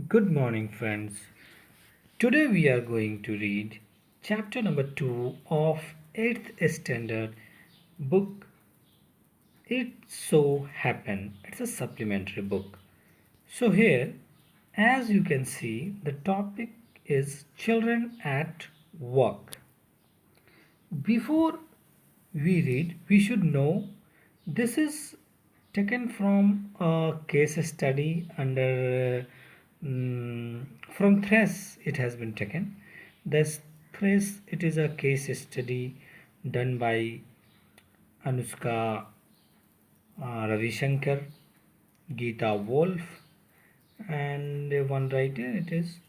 Good morning, friends. Today we are going to read chapter number 2 of 8th standard book It So Happened. It's a supplementary book. So, here, as you can see, the topic is children at work. Before we read, we should know this is taken from a case study under from Thresh. It has been taken. This Thresh, it is a case study done by Anushka Ravi Shankar, Geeta Wolf, and one writer it is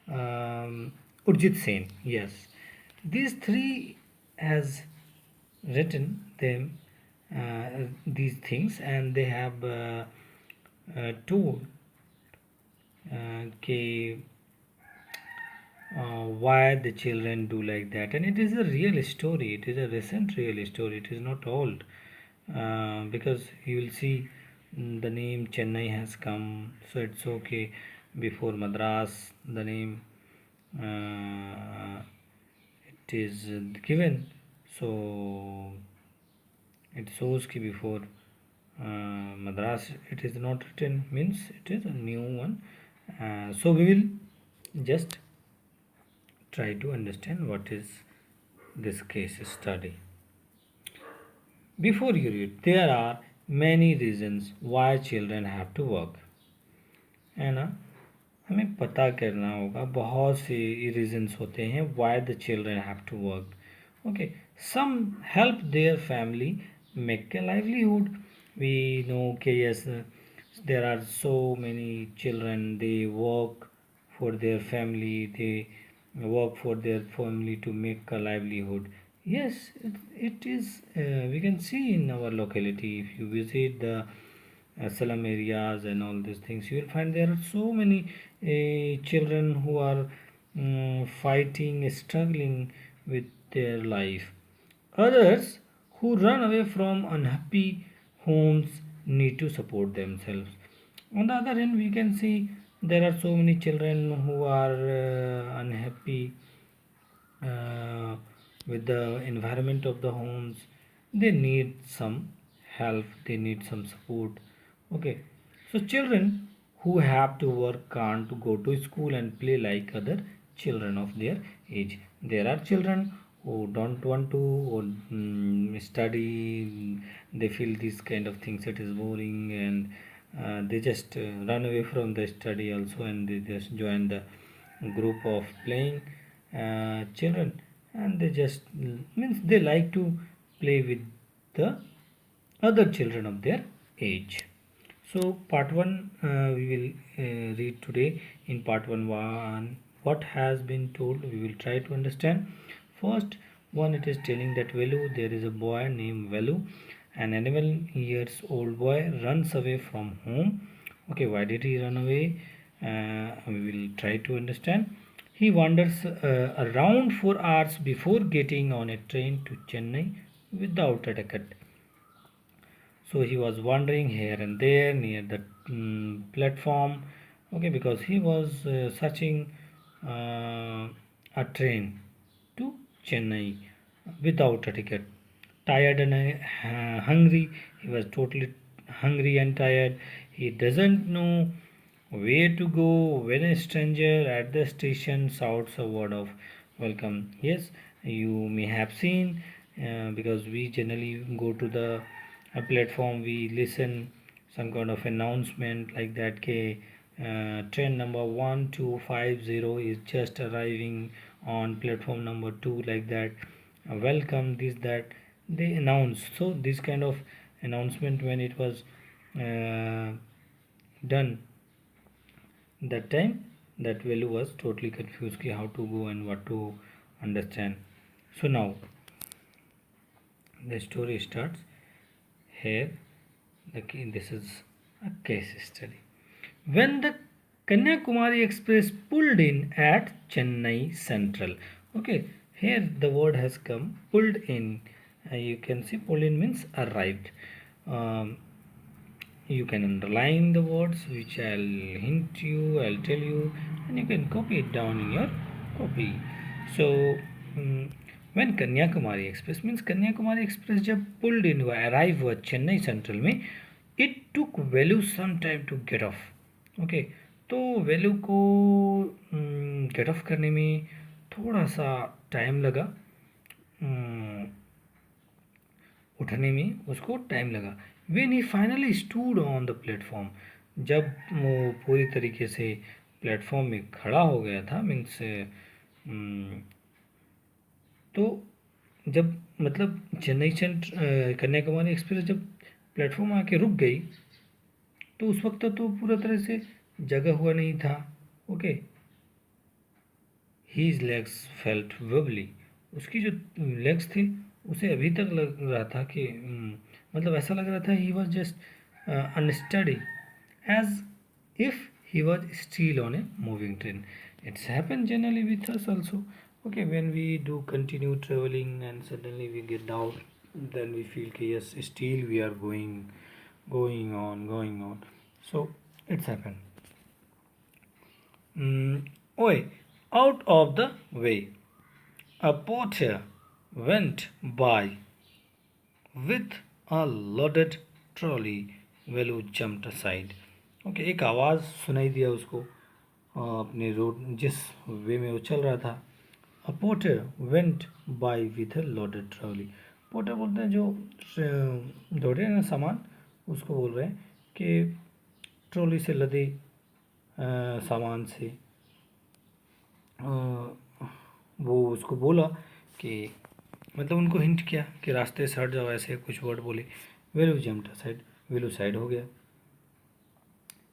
Urjit Sen. Yes, these three has written them these things, and they have told कि why the children do like that, and it is a real story. It is a recent real story. It is not old, because you will see the name Chennai has come, so it's okay. Before Madras, the name it is given, so it shows ki before Madras it is not written, means it is a new one. So we will just try to understand what is this case study. Before you read, there are many reasons why children have to work, है ना. हमें पता करना होगा बहुत से reasons होते हैं why the children have to work. Okay, some help their family make a livelihood. We know के yes, there are so many children, they work for their family, they work for their family to make a livelihood. Yes, it is, we can see in our locality. If you visit the slum areas and all these things, you will find there are so many children who are fighting, struggling with their life. Others who run away from unhappy homes need to support themselves. On the other hand, we can see there are so many children who are unhappy uh, with the environment of the homes. They need some help, they need some support. Okay, so children who have to work can't go to school and play like other children of their age. There are children who don't want to or, study. They feel these kind of things, it is boring, and they just run away from the study also, and they just join the group of playing children, and they just means they like to play with the other children of their age. So part 1 we will read today. In part 1 what has been told we will try to understand. First one, it is telling that Velu, there is a boy named Velu, an 11 years old boy runs away from home. Okay, why did he run away? We will try to understand. He wanders around for hours before getting on a train to Chennai without a ticket. So he was wandering here and there near the platform, okay, because he was searching a train to Chennai without a ticket. Tired and hungry, he was totally hungry and tired. He doesn't know where to go when a stranger at the station shouts a word of welcome. Yes, you may have seen, because we generally go to the platform, we listen some kind of announcement like that. Okay, train number 1250 is just arriving on platform number 2, like that. Welcome, this, that, they announce. So this kind of announcement, when it was done that time, that value was totally confused how to go and what to understand. So now the story starts here. This is a case study. When the Kanyakumari Express pulled in at Chennai Central. Okay, here the word has come, pulled in. You can see pulled in means arrived. You can underline the words which I'll hint you, I'll tell you, and you can copy it down in your copy. So when Kanyakumari Express means Kanyakumari Express जब pulled in हुआ arrive हुआ Chennai central में, it took Velu some time to get off. Okay, तो वेलू को gate of करने में थोड़ा सा टाइम लगा, उठने में उसको टाइम लगा. When he finally stood on the platform, जब वो पूरी तरीके से प्लेटफॉर्म में खड़ा हो गया था, मीन्स तो जब मतलब चेन्नई कन्याकुमारी एक्सप्रेस जब प्लेटफॉर्म आके रुक गई तो उस वक्त तो पूरा तरह से जगा हुआ नहीं था. ओके, हीज लेग्स फेल्ट वबली, उसकी जो लेग्स थे उसे अभी तक लग रहा था कि मतलब ऐसा लग रहा था he was just unsteady, as if he was still on a moving train. It's happened generally with us also. Okay, when we do continue traveling and suddenly we get down, then we feel कि yes, still we are going on. So it's happened. Oi, out of the way, a porter went by with a loaded trolley. Velu jumped aside. Okay, एक आवाज़ सुनाई दिया उसको अपने road जिस वे में वो चल रहा था. A porter went by with a loaded trolley. Porter बोलते हैं जो दौड़े ना सामान, उसको बोल रहे हैं कि ट्रॉली से लदे सामान से वो उसको बोला कि मतलब उनको हिंट किया कि रास्ते से हट जाओ, ऐसे कुछ वर्ड बोले. वेलू जम्प्ड असाइड, वेलू साइड हो गया.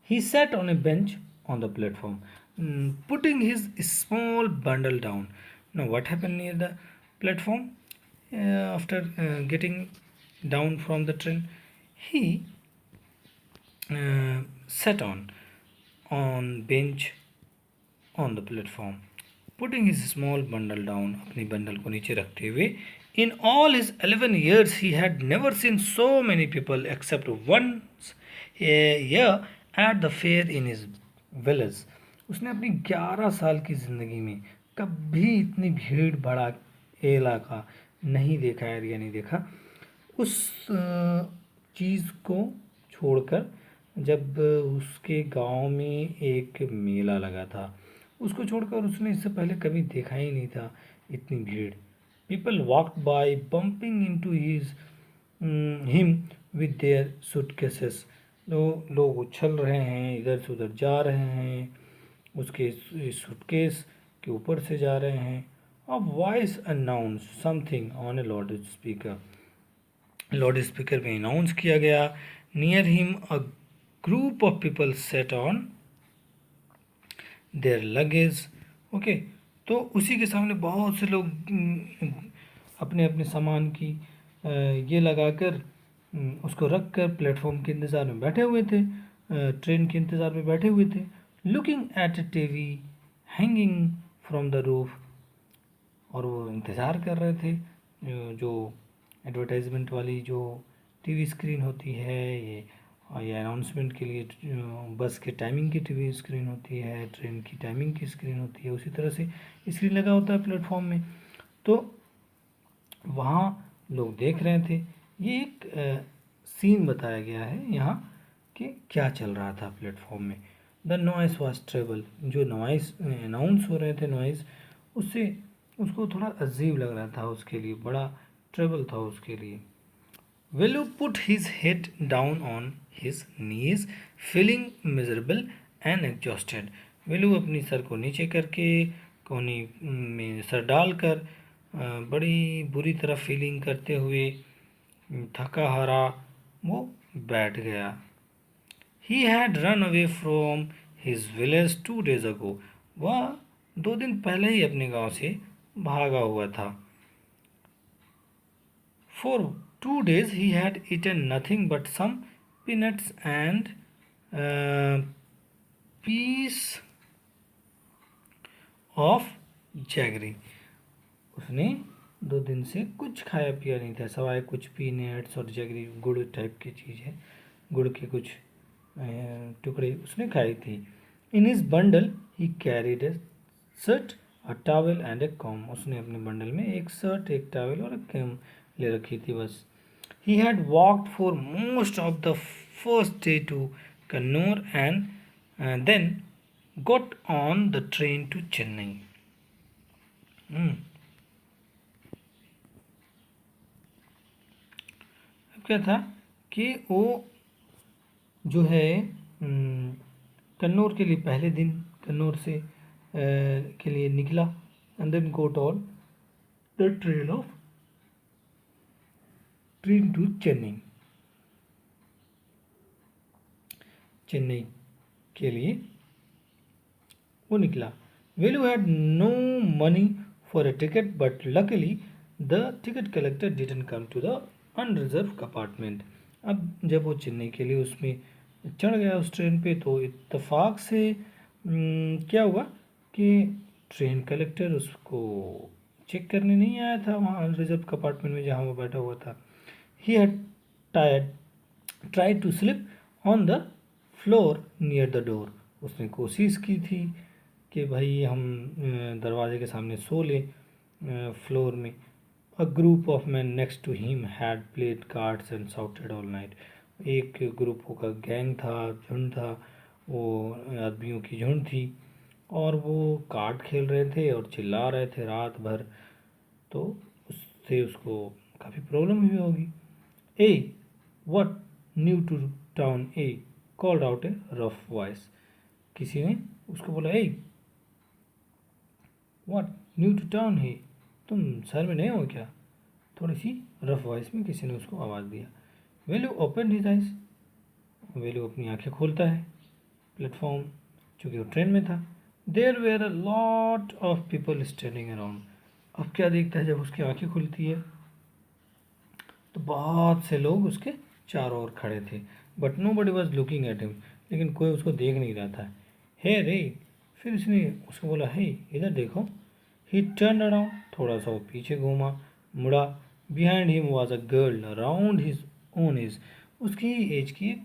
He sat on a bench on the platform, putting his small bundle down. Now, what happened near the platform after getting down from the train? He sat on bench on the platform, putting his small bundle down. अपनी bundle को नीचे रखते हुए. In all his 11 years, he had never seen so many people except once a year at the fair in his village. उसने अपनी 11 साल की ज़िंदगी में कभी इतनी भीड़ भड़ा इलाका नहीं देखा, एरिया नहीं देखा. उस चीज़ को छोड़कर जब उसके गांव में एक मेला लगा था, उसको छोड़कर उसने इससे पहले कभी देखा ही नहीं था इतनी भीड़. People walked by bumping into his him with their suitcases. लोग उछल रहे हैं, इधर से उधर जा रहे हैं, उसके सूटकेस के ऊपर से जा रहे हैं. A voice announce something on A loud speaker. Loud speaker में अनाउंस किया गया. Near him a group of people set on their luggage. Okay, तो उसी के सामने बहुत से लोग अपने अपने सामान की ये लगाकर उसको रख कर प्लेटफॉर्म के इंतज़ार में बैठे हुए थे, ट्रेन के इंतज़ार में बैठे हुए थे. Looking at TV hanging from the roof, और वो इंतज़ार कर रहे थे जो एडवर्टाइजमेंट वाली जो टीवी स्क्रीन होती है, ये अनाउंसमेंट के लिए बस के टाइमिंग की टीवी स्क्रीन होती है, ट्रेन की टाइमिंग की स्क्रीन होती है, उसी तरह से स्क्रीन लगा होता है प्लेटफॉर्म में. तो वहाँ लोग देख रहे थे. ये एक सीन बताया गया है यहाँ कि क्या चल रहा था प्लेटफॉर्म में. द नॉइस वॉज ट्रेबल, जो नॉइस अनाउंस हो रहे थे नॉइस, उससे उसको थोड़ा अजीब लग रहा था, उसके लिए बड़ा ट्रेबल था उसके लिए. Velu put his head down on his knees feeling miserable and exhausted. Velu अपनी सर को नीचे करके कोनी में सर डालकर बड़ी बुरी तरह फीलिंग करते हुए, थका हारा वो बैठ गया. He had run away from his village 2 days ago. वह 2 दिन पहले ही अपने गांव से भागा हुआ था. For 2 days he had eaten nothing but some peanuts and piece of jaggery. उसने 2 दिन से कुछ खाया पिया नहीं था, सवाए कुछ पीनट्स और जगरी, गुड़ टाइप की चीज़ है, गुड़ के कुछ टुकड़े उसने खाई थी. In his bundle he carried A shirt, a towel and A com. उसने अपने बंडल में एक शर्ट, एक टॉवेल और एक कॉम ले रखी थी bus. He had walked for most of the first day to Kannur and then got on the train to Chennai. अब क्या था कि वो जो है कन्नौर के लिए पहले दिन कन्नौर से के लिए निकला. And then got on the train to Chennai. Chennai के लिए वो निकला. Velu had no money for a ticket, but luckily the ticket collector didn't come to the unreserved compartment. अब जब वो चेन्नई के लिए उसमें चढ़ गया उस ट्रेन पे, तो इत्तेफाक से क्या हुआ कि ट्रेन कलेक्टर उसको चेक करने नहीं आया था वहाँ अनरिजर्व कंपार्टमेंट में जहाँ वो बैठा हुआ था. He had tried to sleep on the floor near the door. उसने कोशिश की थी कि भाई हम दरवाजे के सामने सो ले फ्लोर में. A group of man next to him had played cards and shouted all night. एक ग्रुपों का गैंग था, झुंड था, वो आदमियों की झुंड थी और वो कार्ड खेल रहे थे और चिल्ला रहे थे रात भर. तो उससे उसको काफ़ी प्रॉब्लम हुई होगी. Hey what new to town, hey called out a rough voice. किसी ने उसको बोला, hey what new to town, है तुम शहर में नए हो क्या. थोड़ी सी रफ वॉइस में किसी ने उसको आवाज़ दिया. वेलू ओपन हिज आइज. वेलू अपनी आंखें खोलता है. प्लेटफॉर्म, चूँकि वो ट्रेन में था. There were a lot of people standing around. अब क्या देखता है जब उसकी आंखें खुलती है तो बहुत से लोग उसके चारों ओर खड़े थे. But nobody was looking at him. लेकिन कोई उसको देख नहीं रहा था. हे रे. फिर उसने उसको बोला, हे इधर देखो. He turn around. थोड़ा सा वो पीछे घूमा, मुड़ा. Behind him was a girl around his own age. उसकी एज की एक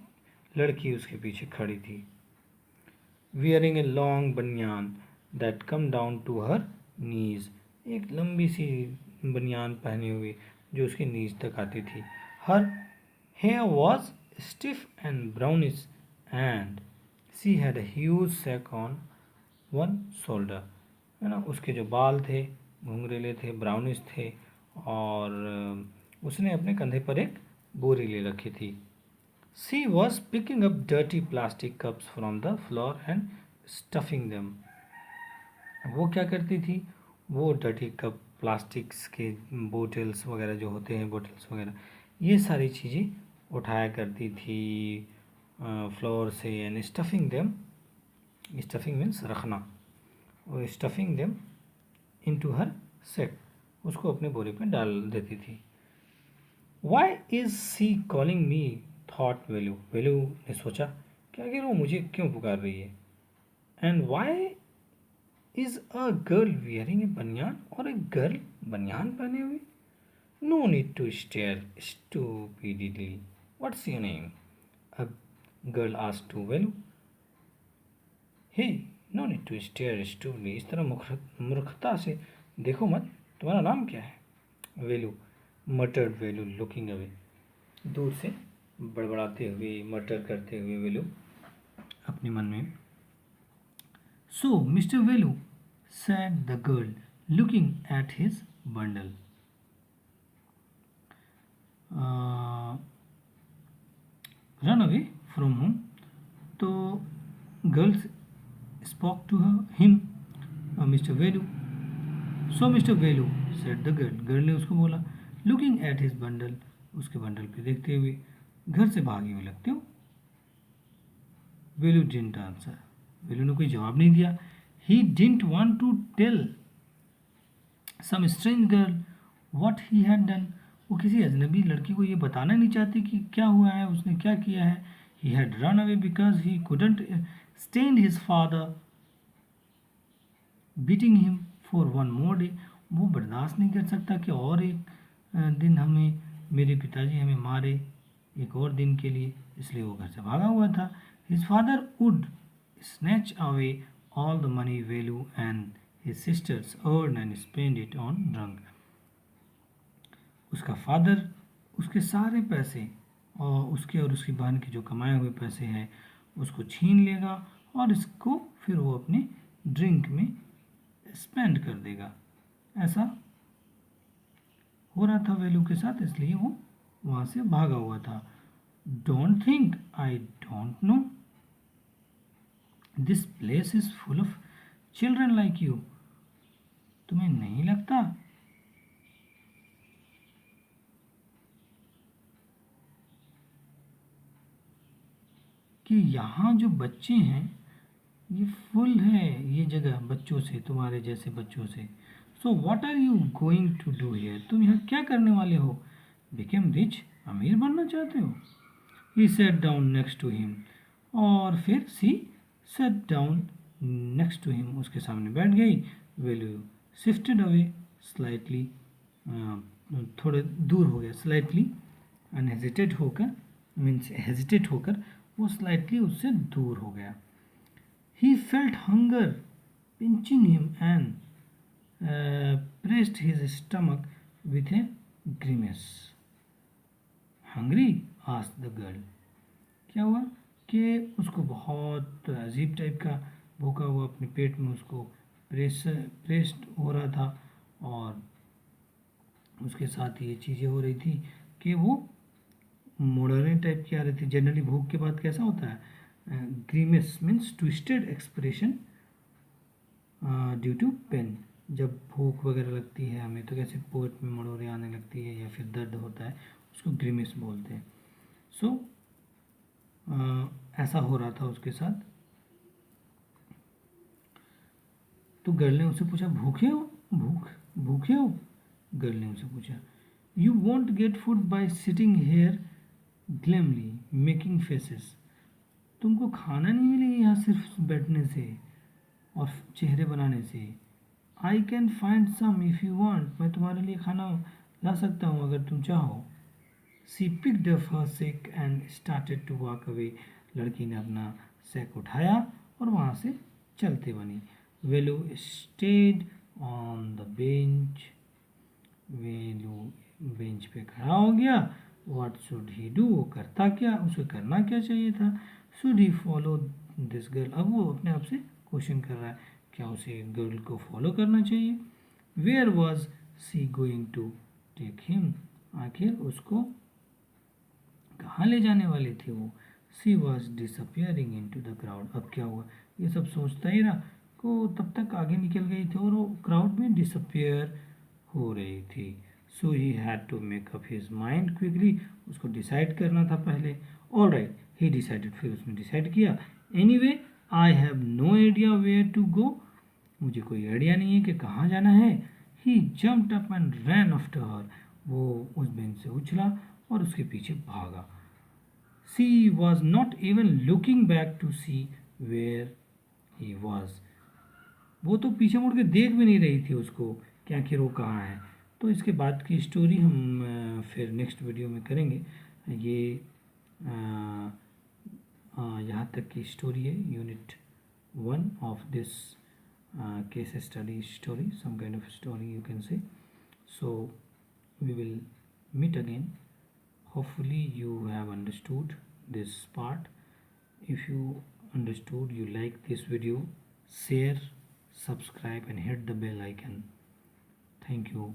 लड़की उसके पीछे खड़ी थी. Wearing a long banian that come down to her knees. एक लंबी सी बनियान पहने हुए जो उसकी नीज तक आती थी. Her hair was stiff and brownish and she had a huge sack on one shoulder. है ना, उसके जो बाल थे घुंघरेले थे, ब्राउनिश थे और उसने अपने कंधे पर एक बोरी ले रखी थी. She was picking up dirty plastic cups from the floor and stuffing them. वो क्या करती थी, वो डर्टी कप, प्लास्टिक्स के बोटल्स वगैरह जो होते हैं, बोटल्स वगैरह, ये सारी चीज़ें उठाया करती थी फ्लोर से. And stuffing them, stuffing means रखना, और stuffing them into her sack, उसको अपने बोरे पे डाल देती थी. Why is she calling me, thought Velu. Velu ने सोचा कि आखिर वो मुझे क्यों पुकार रही है. And why is a girl wearing a banian, और एक गर्ल बनियान पहने हुए. No need to stare stupidly. What's your name, a girl asked to Velu. Hey no need to stare stupidly. इस तरह मूर्खता से देखो मत. तुम्हारा नाम क्या है. वेलू मटर्ड. वेलू लुकिंग अवे. दूर से बड़बड़ाते हुए, मटर करते हुए वेलू अपने मन में. So mister Velu, said the girl, looking at his bundle. Run away from home. तो girls spoke to him, Mr. Velu. So Mr. Velu, said the girl. Girl ने उसको बोला, looking at his bundle, उसके बंडल पे देखते हुए, घर से भागे हुए लगते हो. वेलू didn't answer. वेलू ने कोई जवाब नहीं दिया. He didn't want to tell some strange girl what he had done. वो किसी अजनबी लड़की को ये बताना नहीं चाहती कि क्या हुआ है, उसने क्या किया है. He had run away because he couldn't stand his father beating him for one more day. वो बर्दाश्त नहीं कर सकता कि और एक दिन मेरे पिताजी हमें मारे एक और दिन के लिए, इसलिए वो घर से भागा हुआ था. His father would snatch away all the money Velu and his sisters earned and spend it on drunk. उसका फादर उसके सारे पैसे और उसकी बहन के जो कमाए हुए पैसे हैं उसको छीन लेगा और इसको फिर वो अपने ड्रिंक में स्पेंड कर देगा। ऐसा हो रहा था वेलू के साथ, इसलिए वो वहाँ से भागा हुआ था। Don't think I don't know, this place is full of children like you. तुम्हें नहीं लगता कि यहाँ जो बच्चे हैं ये फुल है ये जगह बच्चों से, तुम्हारे जैसे बच्चों से। So what are you going to do here, तुम यहाँ क्या करने वाले हो? बिकेम रिच, अमीर बनना चाहते हो? He sat down next to him, और फिर she sat down next to him, उसके सामने बैठ गई। वैल्यू शिफ्टेड अवे स्लाइटली, थोड़े दूर हो गया, स्लाइटली अनहेजिटेट होकर, मीन्स हेजिटेट होकर वो स्लाइटली उससे दूर हो गया। He felt hunger pinching him and pressed his stomach with a grimace. Hungry? asked the girl. क्या हुआ कि उसको बहुत अजीब टाइप का भूखा हुआ अपने पेट में उसको प्रेस्ड हो रहा था, और उसके साथ ये चीज़ें हो रही थी कि वो मोड़ने टाइप की आ रही थी। जनरली भूख के बाद कैसा होता है? Grimace means twisted expression due to pain. जब भूख वगैरह लगती है हमें तो कैसे पेट में मड़ोरे आने लगती है या फिर दर्द होता है, उसको ग्रीमेस बोलते हैं। सो ऐसा हो रहा था उसके साथ। तो गर्ल ने उससे पूछा, भूखे हो? भूखे हो? गर्ल ने उससे पूछा। You want get food by sitting here glumly making faces, तुमको खाना नहीं मिलेगा यहाँ सिर्फ बैठने से और चेहरे बनाने से। I can find some if you want, मैं तुम्हारे लिए खाना ला सकता हूँ अगर तुम चाहो। She picked up her sack and started to walk away, लड़की ने अपना सैक उठाया और वहाँ से चलते बनी। Velu stayed on the bench, Velu bench पे खड़ा हो गया। व्हाट शुड ही डू, वो करता क्या, उसे करना क्या चाहिए था? Should he follow this girl, अब वो अपने आप से क्वेश्चन कर रहा है क्या उसे गर्ल को फॉलो करना चाहिए। Where was she going to take him, आखिर उसको कहाँ ले जाने वाली थी वो? She was disappearing into the crowd, अब क्या हुआ ये सब सोचता ही रहा को तब तक आगे निकल गई थी और वो क्राउड में डिसअपियर हो रही थी। So he had to make up his mind quickly, उसको डिसाइड करना था पहले। ऑल राइट ही डिसाइडेड, फिर उसने डिसाइड किया। Anyway I have no idea where to go, मुझे कोई आइडिया नहीं है कि कहाँ जाना है। He jumped up and ran after her, वो उस बेंच से उछला और उसके पीछे भागा। She was not even looking back to see where he was, वो तो पीछे मुड़ के देख भी नहीं रही थी उसको कि आखिर वो कहाँ है। तो इसके बाद की स्टोरी हम फिर नेक्स्ट वीडियो में करेंगे। ये यहाँ तक की स्टोरी है, unit 1 of this case study story, some kind of story you can say. So we will meet again. Hopefully you have understood this part. If you understood, you like this video, share, subscribe and hit the bell icon. Thank you.